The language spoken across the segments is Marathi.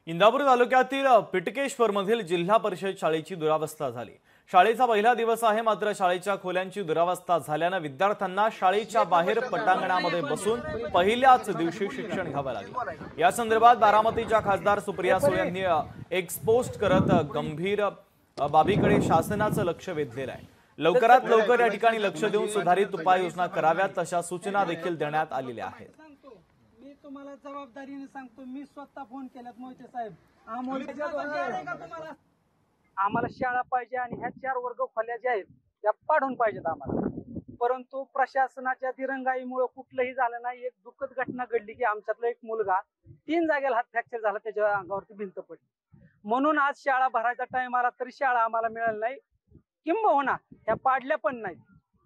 इंदापूर तालुक्यातील पिटकेश्वरमधील जिल्हा परिषद शाळेची दुरावस्था झाली। शाळेचा पहिला दिवस आहे, मात्र शाळेच्या खोल्यांची दुरावस्था झाल्याने विद्यार्थ्यांना शाळेच्या बाहेर पटांगणामध्ये बसून पहिल्याच दिवशी शिक्षण घ्यावे लागले। या संदर्भात बारामतीच्या खासदार सुप्रिया सुळे यांनी एक्सपोस्ट करत गंभीर बाबीकडे शासनाचं लक्ष वेधलेलं आहे। लवकरात लवकर या ठिकाणी लक्ष देऊन सुधारित उपाययोजना कराव्यात अशा सूचना देखील देण्यात आलेल्या आहेत। मी तुम्हाला जबाबदारीने सांगतो, मी स्वतः फोन केलात मोहिते साहेब, आम्हाला शाळा पाहिजे आणि ह्या 4 वर्ग खोल्या ज्या आहेत त्या पाडून पाहिजेत आम्हाला। परंतु प्रशासनाच्या दिरंगाईमुळे कुठलंही झालं नाही। एक दुःखद घटना घडली की आमच्यातला एक मुलगा 3 जागेला हात फ्रॅक्चर झाला, त्याच्या अंगावरती भिंत पडली। म्हणून आज शाळा भरायचा टाइम आला तरी शाळा आम्हाला मिळाली नाही, किंबहुना त्या पाडल्या पण नाहीत।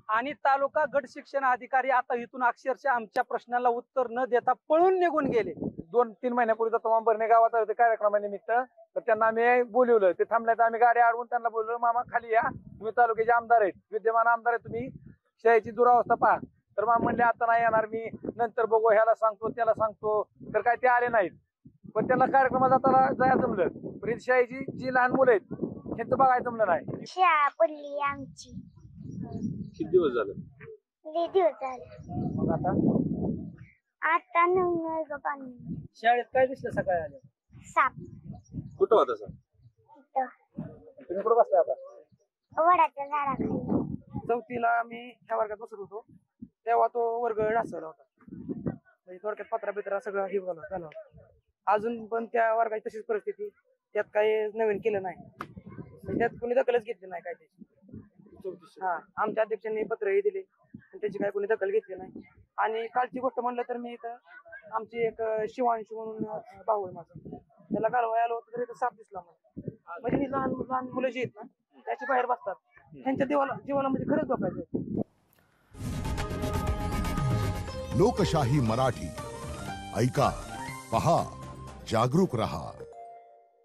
आणि तालुका गट शिक्षण अधिकारी आता इथून अक्षरशः आमच्या प्रश्नाला उत्तर न देता पळून निघून गेले। 2-3 महिन्यापूर्वी तमाम भरणे गावात होते कार्यक्रमानिमित्त, तर त्यांना आम्ही बोलवलं। ते थांबले तर आम्ही गाडी अडवून त्यांना बोललो, मामा खाली या, तुम्ही तालुक्याचे आमदार आहेत, विद्यमान आमदार आहेत, तुम्ही शाळेची दुरावस्था पहा। तर मामा म्हणले आता नाही येणार मी, नंतर बघू, ह्याला सांगतो त्याला सांगतो। तर काय ते आले नाहीत, पण त्यांना कार्यक्रमात जायला जमलं। पण शाळेची जी लहान मुलं आहेत त्यांचं बघायला जमलं नाही। शाळा पडली आमची, किती दिवस झाले? लई दिवस झाले। मग आता 9 वर्ग पाणी शाळेत काय दिसलं सकाळी आले? साप कुठं होता सर? इथं तुम्ही कुठं बसलाय आता? वडाच्या झाडाखाली। 4थीला आम्ही ह्या वर्गात बसत होतो तेव्हा तो वर्ग ढासळला होता, म्हणजे थोडक्यात पत्रा बित्रा सगळं हे झालं होतं। अजून पण त्या वर्गाची तशीच परिस्थिती, त्यात काही नवीन केलं नाही, म्हणजे त्यात कोणी दखलच घेतली नाही काय त्याची। हा, आमच्या अध्यक्षांनी पत्रही दिले पण त्याची काही कोणी दखल घेतली नाही। आणि कालची गोष्ट म्हणलं तर मी इथं आमची एक शिवांशू म्हणून भाऊ आहे माझा, त्याला घालवायला आलो होतं तर इथं साप दिसला मला। म्हणजे ही लहान लहान मुलं जी आहेत ना त्याची बाहेर बसतात, त्यांच्या जीवाला म्हणजे खरंच धोकायचं। लोकशाही मराठी ऐका, पहा, जागरूक रहा।